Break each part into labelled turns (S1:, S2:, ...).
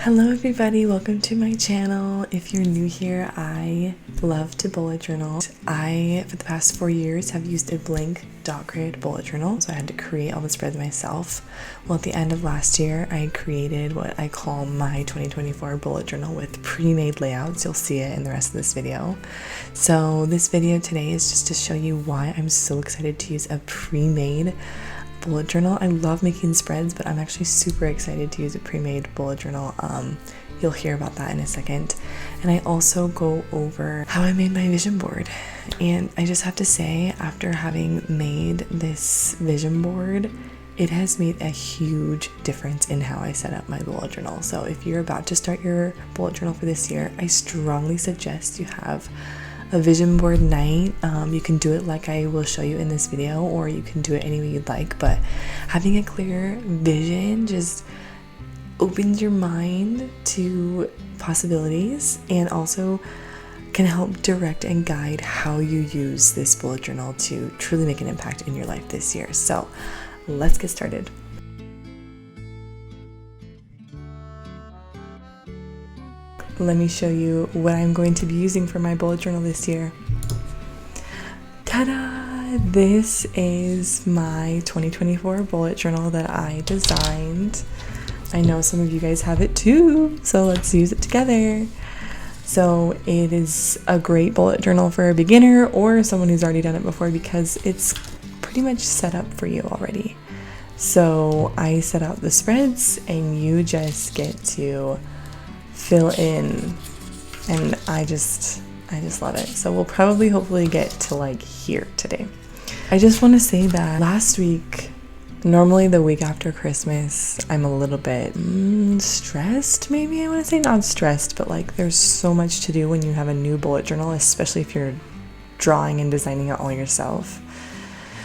S1: Hello everybody, welcome to my channel. If you're new here, I love to bullet journal. I, for the past 4 years, have used a blank dot grid bullet journal, so I had to create all the spreads myself. Well, at the end of last year, I created what I call my 2024 bullet journal with pre-made layouts. You'll see it in the rest of this video. So this video today is just to show you why I'm so excited to use a pre-made bullet journal. I love making spreads, but I'm actually super excited to use a pre-made bullet journal. You'll hear about that in a second. And I also go over how I made my vision board. And I just have to say, after having made this vision board, it has made a huge difference in how I set up my bullet journal. So if you're about to start your bullet journal for this year, I strongly suggest you have a vision board night. You can do it like I will show you in this video, or you can do it any way you'd like, but having a clear vision just opens your mind to possibilities and also can help direct and guide how you use this bullet journal to truly make an impact in your life this year. So let's get started. Let me show you what I'm going to be using for my bullet journal this year. Ta-da! This is my 2024 bullet journal that I designed. I know some of you guys have it too, so let's use it together. So it is a great bullet journal for a beginner or someone who's already done it before because it's pretty much set up for you already. So I set out the spreads and you just get to fill in, and I just love it. So we'll probably hopefully get to like here today. I just want to say that last week, normally the week after Christmas, I'm a little bit stressed, maybe. I want to say not stressed, but like there's so much to do when you have a new bullet journal, especially if you're drawing and designing it all yourself.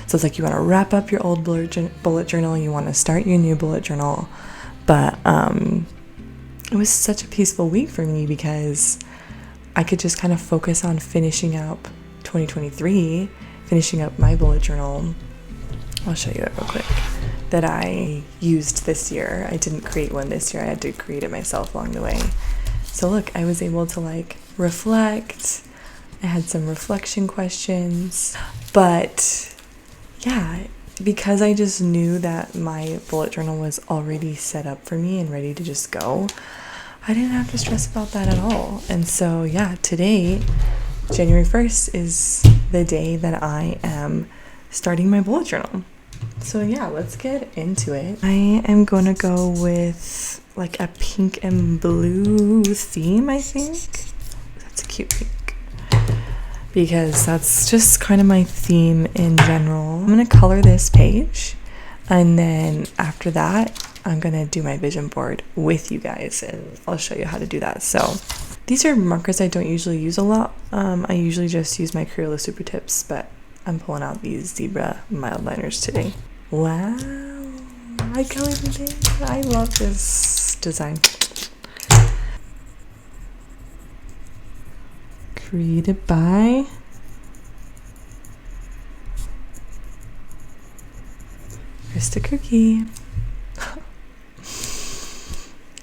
S1: So it's like you want to wrap up your old bullet journal, you want to start your new bullet journal, but it was such a peaceful week for me because I could just kind of focus on finishing up 2023, finishing up my bullet journal. I'll show you it real quick, that I used this year. I didn't create one this year. I had to create it myself along the way. So look, I was able to like reflect. I had some reflection questions, but yeah, because I just knew that my bullet journal was already set up for me and ready to just go, I didn't have to stress about that at all. And so yeah, today, January 1st, is the day that I am starting my bullet journal. So yeah, let's get into it. I am going to go with like a pink and blue theme, I think. That's a cute pink, because that's just kind of my theme in general. I'm going to color this page, and then after that, I'm going to do my vision board with you guys, and I'll show you how to do that. So these are markers I don't usually use a lot. I usually just use my Crayola Super Tips, but I'm pulling out these zebra Mildliners today. Wow, I can't even think. I love this design. Created by Krista Cookie.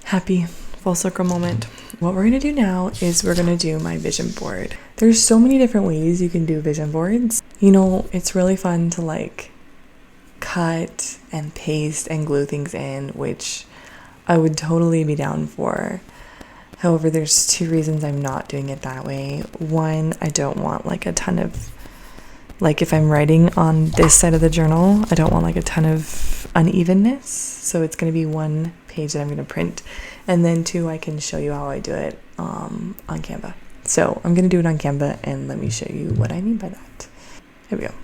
S1: Happy full circle moment. What we're going to do now is we're going to do my vision board. There's so many different ways you can do vision boards. You know, it's really fun to like cut and paste and glue things in, which I would totally be down for. However, there's two reasons I'm not doing it that way. One, I don't want like a ton of, like if I'm writing on this side of the journal, I don't want like a ton of unevenness. So it's going to be one page that I'm going to print. And then two, I can show you how I do it on Canva. So I'm going to do it on Canva, and let me show you what I mean by that. Here we go.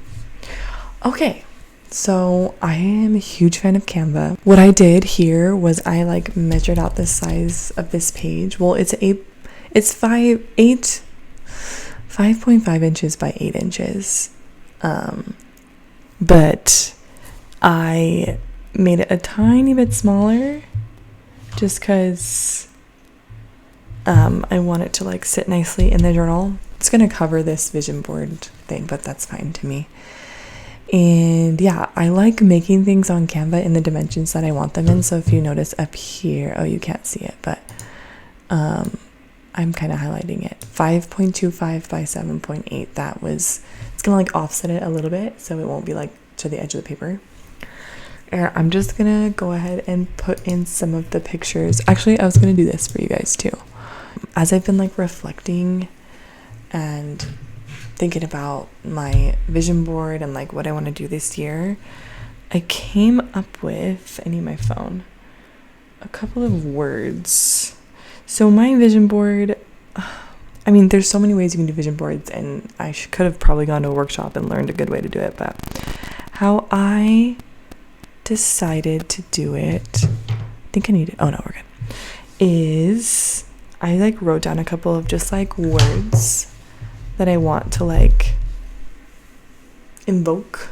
S1: Okay, so I am a huge fan of Canva. What I did here was I like measured out the size of this page. Well, it's 5.5 inches by 8 inches. But I made it a tiny bit smaller just because I want it to like sit nicely in the journal. It's going to cover this vision board thing, but that's fine to me. And yeah, I like making things on Canva in the dimensions that I want them in. So if you notice up here, oh, you can't see it, but I'm kind of highlighting it. 5.25 by 7.8. That was, it's gonna like offset it a little bit so it won't be like to the edge of the paper. And I'm just gonna go ahead and put in some of the pictures. Actually, I was gonna do this for you guys too. As I've been like reflecting and thinking about my vision board and like what I want to do this year, I came up with, I need my phone, a couple of words. So my vision board, I mean, there's so many ways you can do vision boards, and I could have probably gone to a workshop and learned a good way to do it, but how I decided to do it, I think I need it, oh no, we're good, is I like wrote down a couple of just like words that I want to like invoke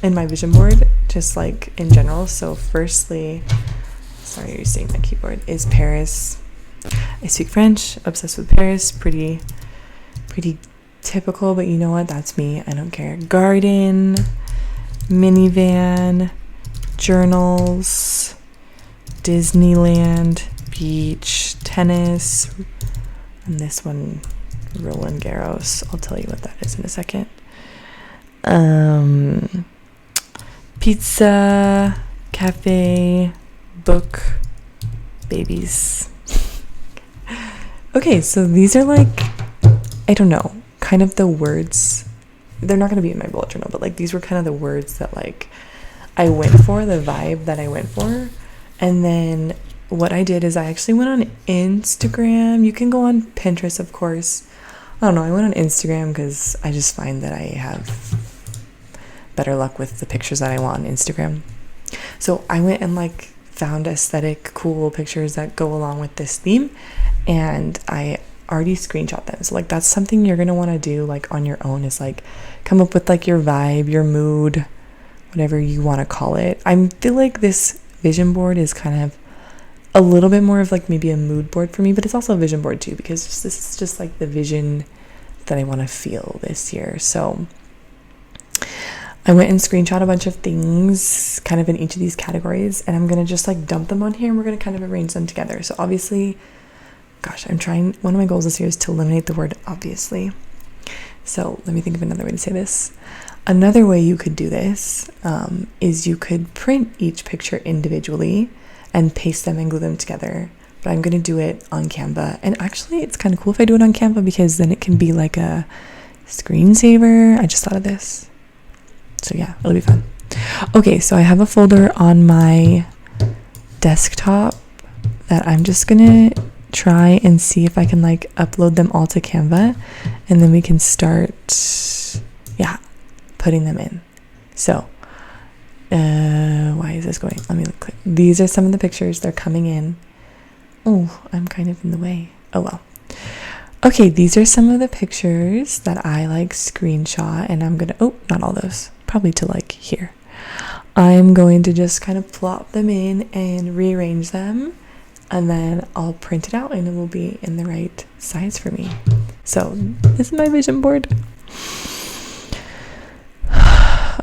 S1: in my vision board, just like in general. So firstly, sorry you're seeing my keyboard, is Paris. I speak French, obsessed with Paris, pretty typical, but you know what, that's me, I don't care. Garden, minivan, journals, Disneyland, beach, tennis, and this one, Roland Garros. I'll tell you what that is in a second. Pizza, cafe, book, babies. Okay, so these are like, I don't know, kind of the words. They're not going to be in my bullet journal, but like these were kind of the words that like I went for, the vibe that I went for. And then what I did is I actually went on Instagram. You can go on Pinterest, of course. I don't know, I went on Instagram because I just find that I have better luck with the pictures that I want on Instagram. So I went and like found aesthetic, cool pictures that go along with this theme, and I already screenshot them. So like that's something you're gonna want to do like on your own, is like come up with like your vibe, your mood, whatever you want to call it. I feel like this vision board is kind of a little bit more of like maybe a mood board for me, but it's also a vision board too, because this is just like the vision that I want to feel this year. So I went and screenshot a bunch of things kind of in each of these categories, and I'm going to just like dump them on here and we're going to kind of arrange them together. So obviously, gosh, one of my goals this year is to eliminate the word obviously. So let me think of another way to say this. Another way you could do this is you could print each picture individually and paste them and glue them together. But I'm going to do it on Canva. And actually, it's kind of cool if I do it on Canva, because then it can be like a screensaver. I just thought of this. So yeah, it'll be fun. Okay, so I have a folder on my desktop that I'm just going to try and see if I can like upload them all to Canva. And then we can start, putting them in. So why is this going? Let me click. These are some of the pictures. They're coming in. Oh, I'm kind of in the way. Oh well. Okay, these are some of the pictures that I like screenshot, and I'm gonna, not all those, probably to like here. I'm going to just kind of plop them in and rearrange them, and then I'll print it out and it will be in the right size for me. So this is my vision board.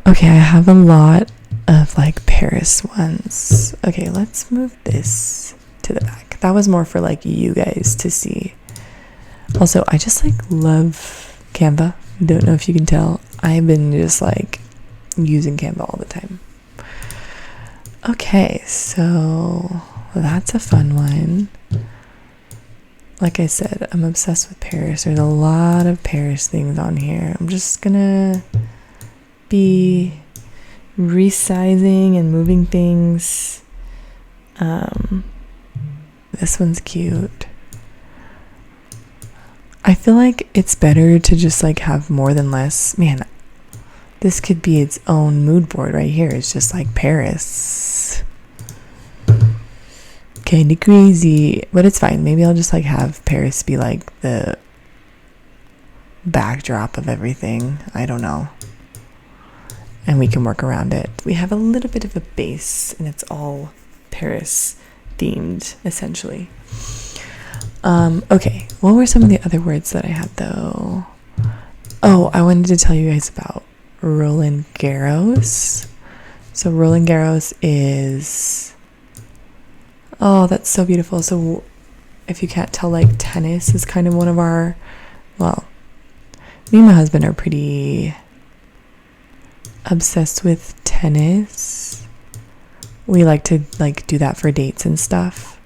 S1: Okay, I have a lot of like Paris ones. Okay, let's move this to the back. That was more for like you guys to see. Also, I just like love Canva. Don't know if you can tell. I've been just like using Canva all the time. Okay, so that's a fun one. Like I said, I'm obsessed with Paris. There's a lot of Paris things on here. I'm just gonna be resizing and moving things. This one's cute. I feel like it's better to just like have more than less. Man, this could be its own mood board right here. It's just like Paris. Kinda crazy, but it's fine. Maybe I'll just like have Paris be like the backdrop of everything. I don't know. And we can work around it. We have a little bit of a base, and it's all Paris themed, essentially. Okay, what were some of the other words that I had though? Oh, I wanted to tell you guys about Roland Garros. So Roland Garros is, oh, that's so beautiful. So if you can't tell, like tennis is kind of one of our, well, me and my husband are pretty obsessed with tennis. We like to like do that for dates and stuff.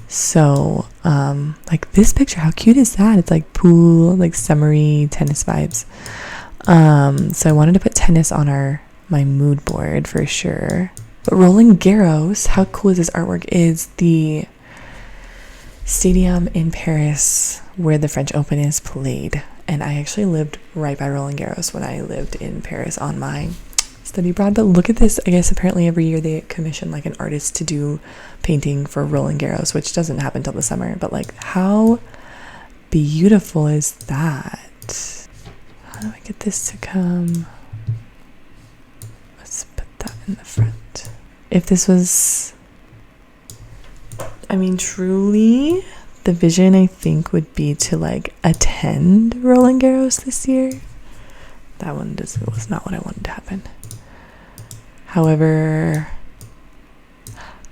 S1: So like this picture, how cute is that? It's like pool, like summery tennis vibes. So I wanted to put tennis on my mood board for sure. But Roland Garros, how cool is this artwork? Is the stadium in Paris where the French Open is played. And I actually lived right by Roland Garros when I lived in Paris on my study abroad. But look at this. I guess apparently every year they commission like an artist to do painting for Roland Garros, which doesn't happen till the summer. But like, how beautiful is that? How do I get this to come? Let's put that in the front. If this was, I mean, truly, the vision I think would be to like attend Roland Garros this year. That one was not what I wanted to happen. However,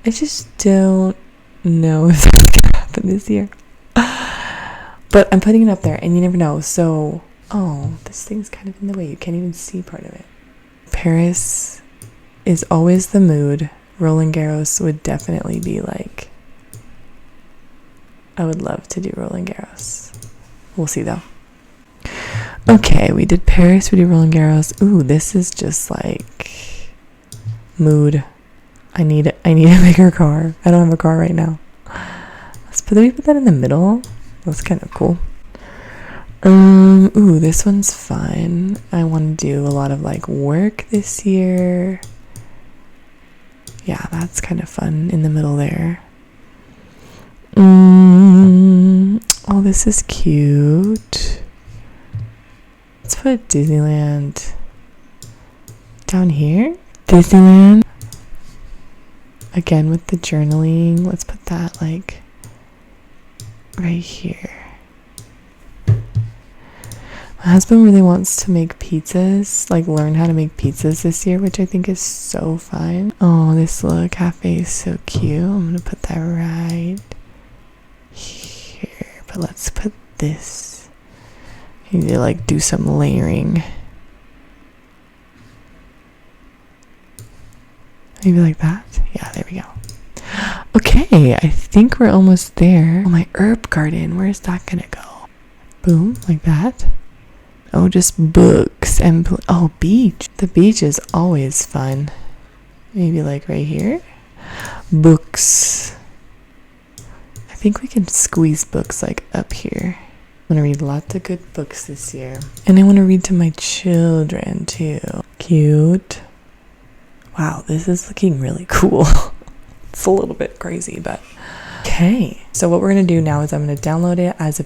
S1: I just don't know if that's gonna happen this year. But I'm putting it up there, and you never know. So, oh, this thing's kind of in the way. You can't even see part of it. Paris is always the mood. Roland Garros would definitely be like, I would love to do Roland Garros. We'll see though. Okay, we did Paris, we did Roland Garros. Ooh, this is just like mood. I need a bigger car. I don't have a car right now. Let me put that in the middle. That's kind of cool. Ooh, this one's fun. I want to do a lot of like work this year. Yeah, that's kind of fun in the middle there. Oh, this is cute. Let's put Disneyland down here. Disneyland. Again with the journaling. Let's put that like right here. My husband really wants to make pizzas, like learn how to make pizzas this year, which I think is so fun. Oh, this little cafe is so cute. I'm gonna put that right here. But let's put this. I need to like do some layering. Maybe like that. Yeah, there we go. Okay, I think we're almost there. Oh, my herb garden, where's that gonna go? Boom, like that. Oh, just books and oh, beach. The beach is always fun. Maybe like right here. Books. I think we can squeeze books like up here. I'm gonna read lots of good books this year. And I want to read to my children too. Cute. Wow, this is looking really cool. It's a little bit crazy, but okay. So what we're gonna do now is I'm gonna download it as a,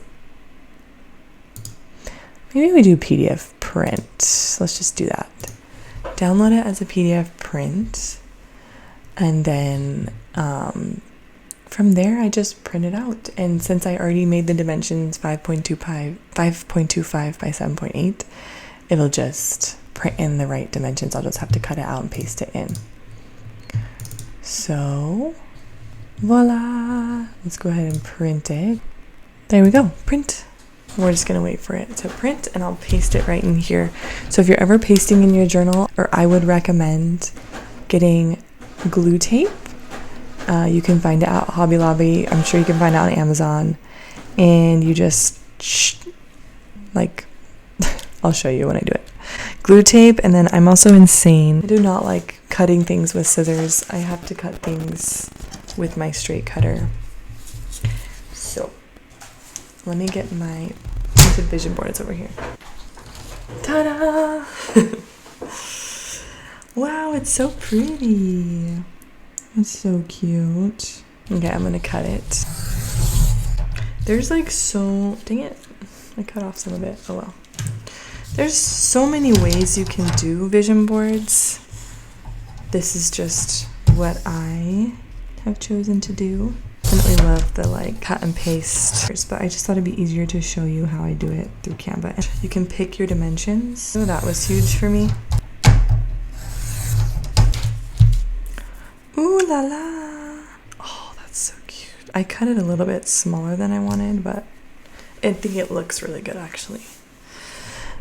S1: maybe we do PDF print. Let's just do that. Download it as a PDF print. And then from there, I just print it out. And since I already made the dimensions 5.25 by 7.8, it'll just print in the right dimensions. I'll just have to cut it out and paste it in. So, voila. Let's go ahead and print it. There we go, print. We're just gonna wait for it to print and I'll paste it right in here. So if you're ever pasting in your journal, or I would recommend getting glue tape. You can find it at Hobby Lobby. I'm sure you can find it on Amazon. And you just, like, I'll show you when I do it. Glue tape, and then I'm also insane. I do not like cutting things with scissors. I have to cut things with my straight cutter. So, let me get my printed vision board. It's over here. Ta-da! Wow, it's so pretty. It's so cute. Okay, I'm gonna cut it. There's like so, dang it, I cut off some of it. Oh well. There's so many ways you can do vision boards. This is just what I have chosen to do. I really love the like cut and paste, but I just thought it'd be easier to show you how I do it through Canva. You can pick your dimensions. So that was huge for me. Ooh la la. Oh, that's so cute. I cut it a little bit smaller than I wanted, but I think it looks really good actually.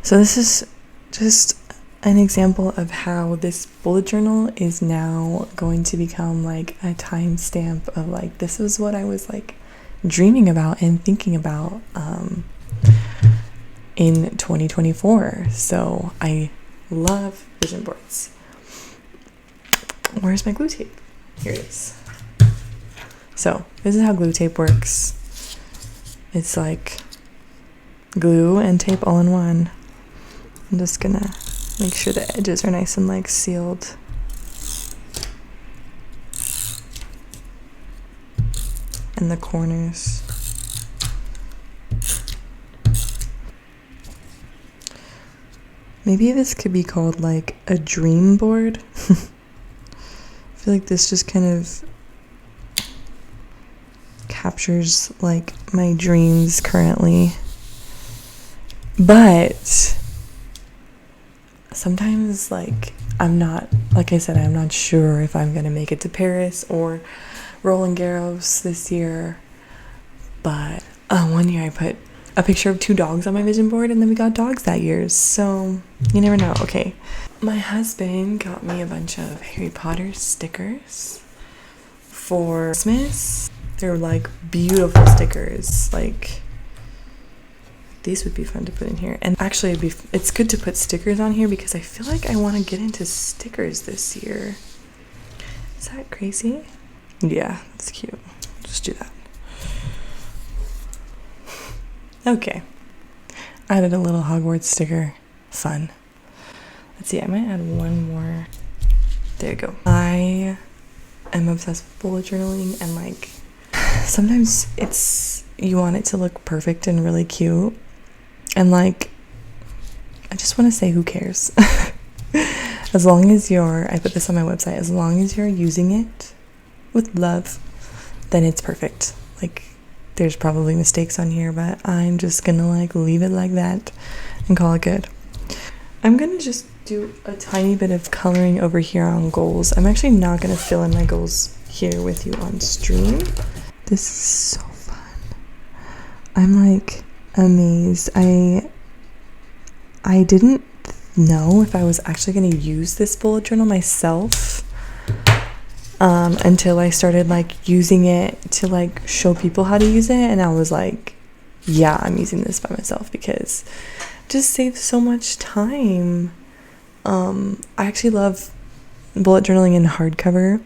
S1: So this is just an example of how this bullet journal is now going to become like a timestamp of like, this is what I was like dreaming about and thinking about in 2024. So I love vision boards. Where's my glue tape? Here it is. So this is how glue tape works. It's like glue and tape all in one. I'm just gonna make sure the edges are nice and like sealed. And the corners. Maybe this could be called like a dream board. I feel like this just kind of captures like my dreams currently. But sometimes like like I said, I'm not sure if I'm gonna make it to Paris or Roland Garros this year. But one year I put a picture of 2 dogs on my vision board, and then we got dogs that year, so you never know. Okay, my husband got me a bunch of Harry Potter stickers for Christmas. They're like beautiful stickers. Like, these would be fun to put in here. And actually it's good to put stickers on here because I feel like I want to get into stickers this year. Is that crazy? Yeah, that's cute. Just do that. Okay, added a little Hogwarts sticker. Fun. Let's see, I might add one more. There you go. I am obsessed with bullet journaling, and like sometimes you want it to look perfect and really cute, and like I just want to say, who cares? As long as I put this on my website, as long as you're using it with love, then it's perfect. Like, there's probably mistakes on here, but I'm just gonna like leave it like that and call it good. I'm gonna just do a tiny bit of coloring over here on goals. I'm actually not gonna fill in my goals here with you on stream. This is so fun. I'm like amazed. I didn't know if I was actually gonna use this bullet journal myself until I started like using it to like show people how to use it, and I was like, yeah, I'm using this by myself because it just saves so much time. I actually love bullet journaling in hardcover,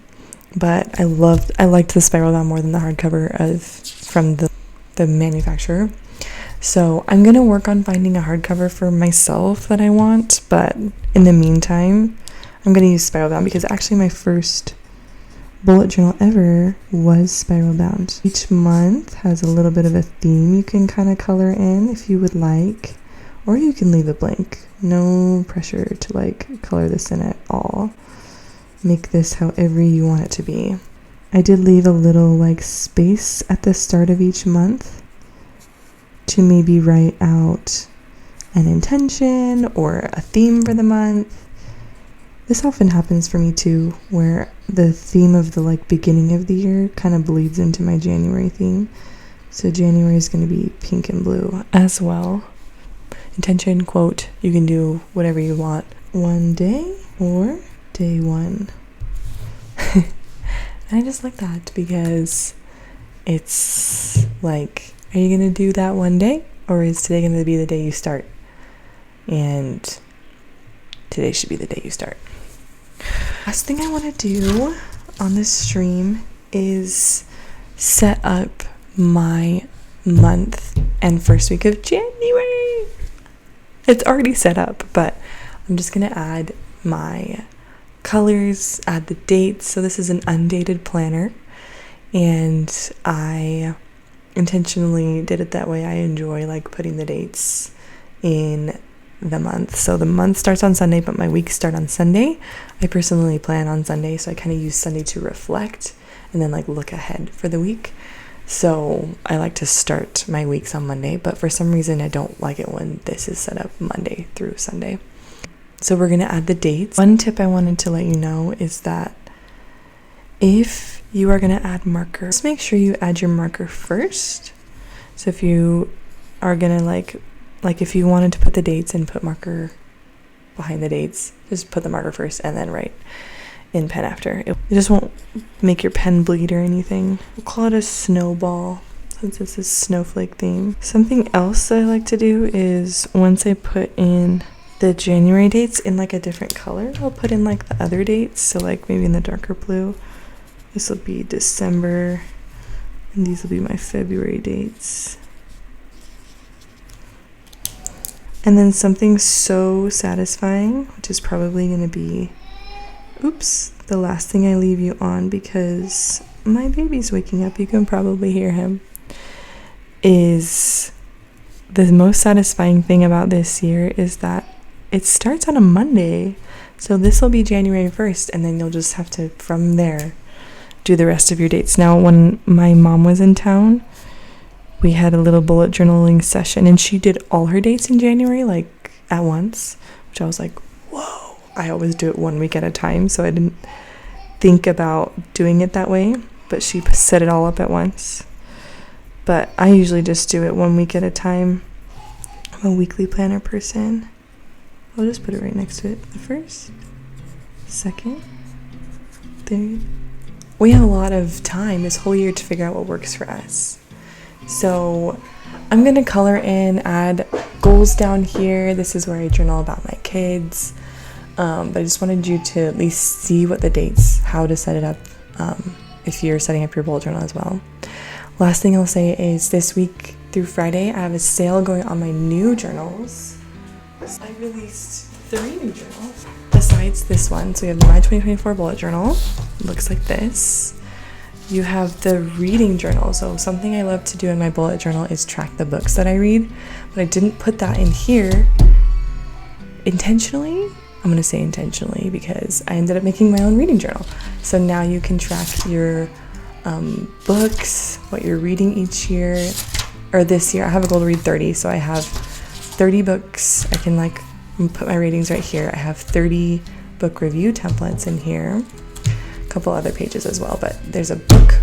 S1: but I liked the spiral bound more than the hardcover from the manufacturer. So I'm gonna work on finding a hardcover for myself that I want, but in the meantime I'm gonna use spiral bound because actually my first bullet journal ever was spiral bound. Each month has a little bit of a theme you can kind of color in if you would like, or you can leave it blank. No pressure to like color this in at all. Make this however you want it to be. I did leave a little like space at the start of each month to maybe write out an intention or a theme for the month. This often happens for me too, where the theme of the like beginning of the year kind of bleeds into my January theme. So January is going to be pink and blue as well. Intention, quote, you can do whatever you want. One day or day one. And I just like that because it's like, are you going to do that one day, or is today going to be the day you start? And today should be the day you start. Last thing I want to do on this stream is set up my month and first week of January. It's already set up, but I'm just going to add my colors, add the dates. So this is an undated planner, and I intentionally did it that way. I enjoy like putting the dates in the month. So the month starts on Sunday, but my weeks start on Sunday. I personally plan on Sunday, so I kind of use Sunday to reflect and then like look ahead for the week. So I like to start my weeks on Monday, but for some reason I don't like it when this is set up Monday through Sunday. So we're going to add the dates. One tip I wanted to let you know is that if you are going to add marker, just make sure you add your marker first. So if you are going to like if you wanted to put the dates and put marker behind the dates, just put the marker first and then write in pen after. It just won't make your pen bleed or anything. We'll call it a snowball since it's a snowflake theme. Something else I like to do is once I put in the January dates in like a different color, I'll put in like the other dates. So like maybe in the darker blue, this will be December and these will be my February dates. And then something so satisfying, which is probably going to be, oops, the last thing I leave you on because my baby's waking up, you can probably hear him, is the most satisfying thing about this year is that it starts on a Monday. So this will be January 1st, and then you'll just have to, from there, do the rest of your dates. Now, when my mom was in town, we had a little bullet journaling session, and she did all her dates in January, like, at once, which I was like, whoa. I always do it 1 week at a time, so I didn't think about doing it that way, but she set it all up at once. But I usually just do it 1 week at a time. I'm a weekly planner person. I'll just put it right next to it. The first, second, third. We have a lot of time this whole year to figure out what works for us. So I'm going to color in, add goals down here. This is where I journal about my kids. But I just wanted you to at least see what the dates, how to set it up if you're setting up your bullet journal as well. Last thing I'll say is this week through Friday, I have a sale going on my new journals. I released 3 new journals besides this one. So you have my 2024 bullet journal. It looks like this. You have the reading journal. So something I love to do in my bullet journal is track the books that I read. But I didn't put that in here intentionally. I'm going to say intentionally because I ended up making my own reading journal. So now you can track your books, what you're reading each year, or this year. I have a goal to read 30, so I have 30 books. I can like put my ratings right here. I have 30 book review templates in here, a couple other pages as well, but there's a book,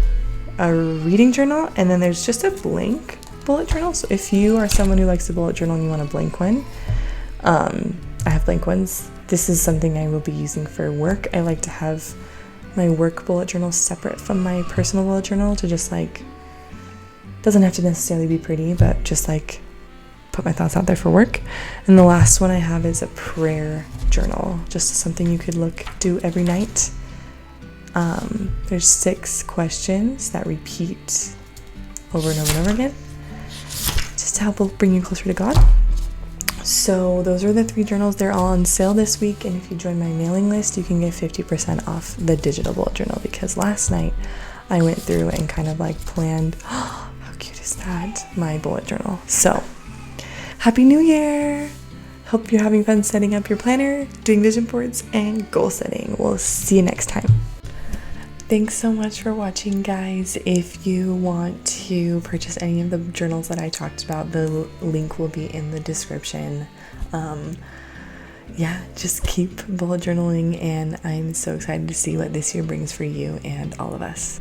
S1: a reading journal, and then there's just a blank bullet journal. So if you are someone who likes a bullet journal and you want a blank one, I have blank ones. This is something I will be using for work. I like to have my work bullet journal separate from my personal bullet journal to just like, doesn't have to necessarily be pretty, but just like put my thoughts out there for work. And the last one I have is a prayer journal, just something you could do every night. There's 6 questions that repeat over and over and over again, just to help bring you closer to God. So those are the 3 journals. They're all on sale this week, and if you join my mailing list, you can get 50% off the digital bullet journal, because last night I went through and kind of like planned, how cute is that, my bullet journal. So Happy New Year! Hope you're having fun setting up your planner, doing vision boards, and goal setting. We'll see you next time. Thanks so much for watching, guys. If you want to purchase any of the journals that I talked about, the link will be in the description. Yeah, just keep bullet journaling, and I'm so excited to see what this year brings for you and all of us.